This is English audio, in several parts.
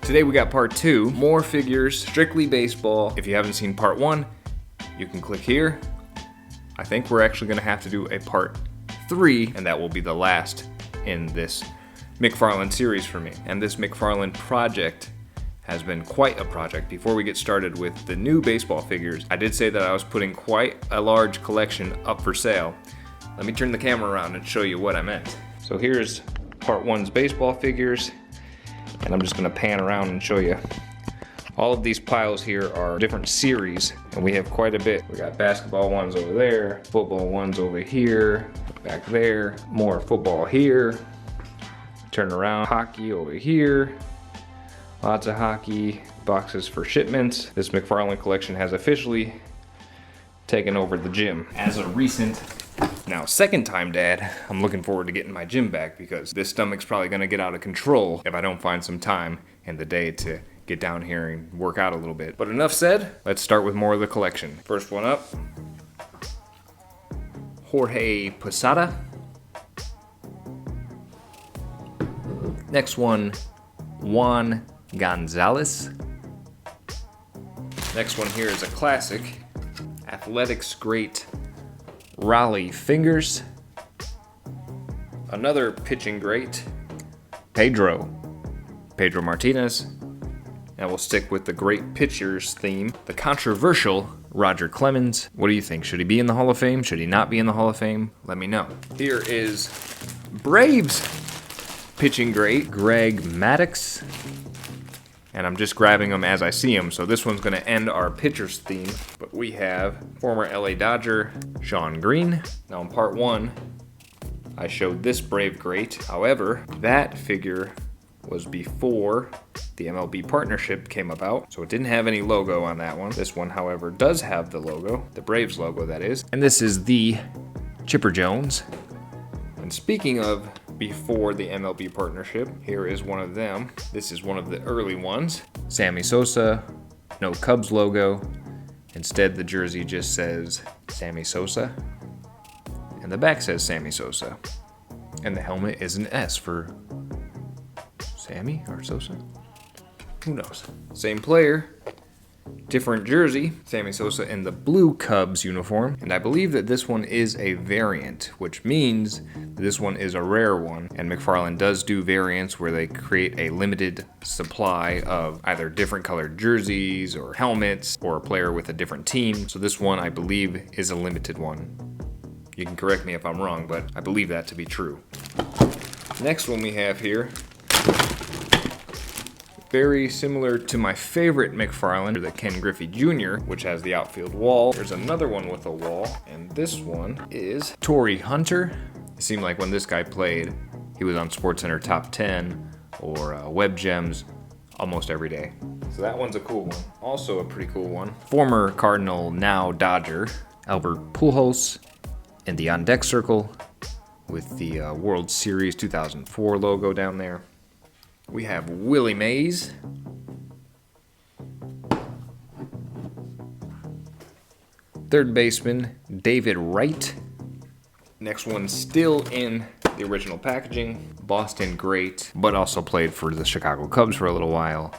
Today we got part 2, more figures, strictly baseball. If you haven't seen part 1, you can click here. I think we're actually gonna have to do a part 3, and that will be the last in this McFarlane series for me. And this McFarlane project has been quite a project. Before we get started with the new baseball figures, I did say that I was putting quite a large collection up for sale. Let me turn the camera around and show you what I meant. So here's part 1's baseball figures, and I'm just gonna pan around and show you. All of these piles here are different series, and we have quite a bit. We got basketball ones over there, football ones over here, back there, more football here, turn around, hockey over here, lots of hockey, boxes for shipments. This McFarlane collection has officially taken over the gym. As a recent, now second time dad, I'm looking forward to getting my gym back because this stomach's probably gonna get out of control if I don't find some time in the day to get down here and work out a little bit. But enough said, let's start with more of the collection. First one up, Jorge Posada. Next one, Juan Gonzalez. Next one here is a classic, Athletics great Raleigh Fingers. Another pitching great, Pedro Martinez. Now we'll stick with the great pitchers theme. The controversial Roger Clemens. What do you think? Should he be in the Hall of Fame? Should he not be in the Hall of Fame? Let me know. Here is Braves pitching great, Greg Maddux. And I'm just grabbing them as I see them. So this one's gonna end our pitchers theme. But we have former LA Dodger, Sean Green. Now in part 1, I showed this Brave great. However, that figure was before the MLB partnership came about, so it didn't have any logo on that one. This one, however, does have the logo, the Braves logo that is. And this is the Chipper Jones. And speaking of before the MLB partnership, here is one of them. This is one of the early ones. Sammy Sosa, no Cubs logo. Instead, the jersey just says Sammy Sosa. And the back says Sammy Sosa. And the helmet is an S for Sammy or Sosa? Who knows? Same player, different jersey. Sammy Sosa in the blue Cubs uniform. And I believe that this one is a variant, which means this one is a rare one. And McFarlane does do variants where they create a limited supply of either different colored jerseys or helmets or a player with a different team. So this one, I believe, is a limited one. You can correct me if I'm wrong, but I believe that to be true. Next one we have here, very similar to my favorite McFarlane, the Ken Griffey Jr., which has the outfield wall. There's another one with a wall, and this one is Torrey Hunter. It seemed like when this guy played, he was on SportsCenter Top 10 or Web Gems almost every day. So that one's a cool one. Also a pretty cool one. Former Cardinal, now Dodger, Albert Pujols in the on deck circle with the World Series 2004 logo down there. We have Willie Mays. Third baseman, David Wright. Next one still in the original packaging. Boston great, but also played for the Chicago Cubs for a little while.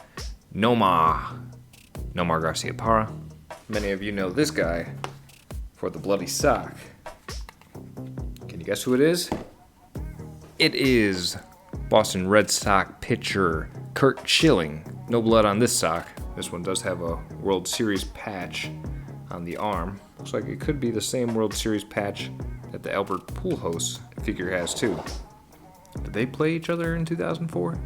Nomar Garciaparra. Many of you know this guy for the bloody sock. Can you guess who it is? It is Boston Red Sox pitcher Curt Schilling. No blood on this sock. This one does have a World Series patch on the arm. Looks like it could be the same World Series patch that the Albert Pujols figure has too. Did they play each other in 2004?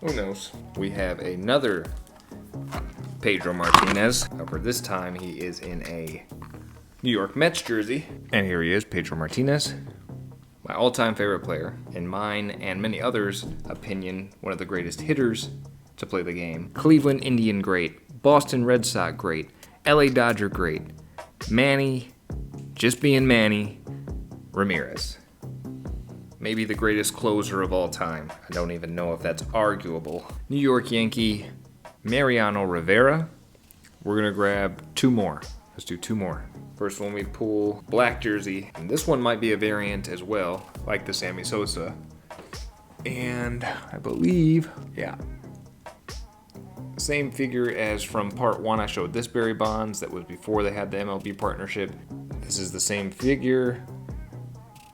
Who knows? We have another Pedro Martinez. However, this time he is in a New York Mets jersey. And here he is, Pedro Martinez. My all-time favorite player, in mine and many others' opinion, one of the greatest hitters to play the game. Cleveland Indian great, Boston Red Sox great, LA Dodger great, Manny, just being Manny, Ramirez. Maybe the greatest closer of all time. I don't even know if that's arguable. New York Yankee, Mariano Rivera. We're gonna grab two more. Let's do two more. First one we pull, black jersey. And this one might be a variant as well, like the Sammy Sosa. And I believe, yeah, same figure as from part 1. I showed this Barry Bonds. That was before they had the MLB partnership. This is the same figure,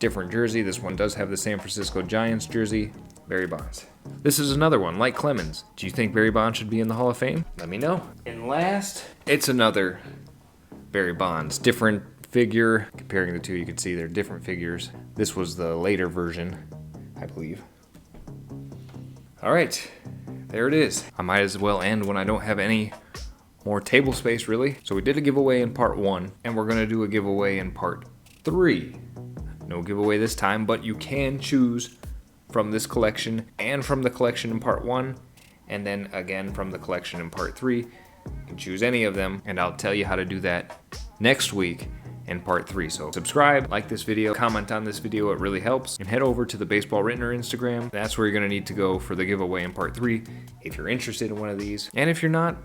different jersey. This one does have the San Francisco Giants jersey. Barry Bonds. This is another one, like Clemens. Do you think Barry Bonds should be in the Hall of Fame? Let me know. And last, it's another Barry Bonds. Different figure. Comparing the two, you can see they're different figures. This was the later version, I believe. All right, there it is. I might as well end when I don't have any more table space, really. So we did a giveaway in part 1, and we're gonna do a giveaway in part 3. No giveaway this time, but you can choose from this collection and from the collection in part 1, and then again from the collection in part 3. You can choose any of them, and I'll tell you how to do that next week in part 3. So subscribe, like this video, comment on this video, it really helps. And head over to the Baseball Rittner Instagram. That's where you're gonna need to go for the giveaway in part 3 if you're interested in one of these. And if you're not,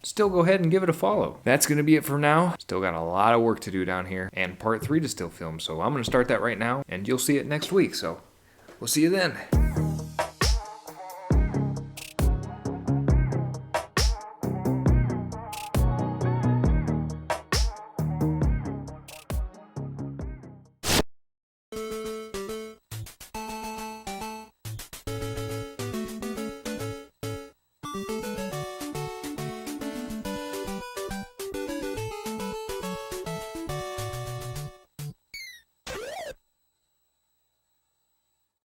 still go ahead and give it a follow. That's gonna be it for now. Still got a lot of work to do down here and part 3 to still film. So I'm gonna start that right now and you'll see it next week. So we'll see you then.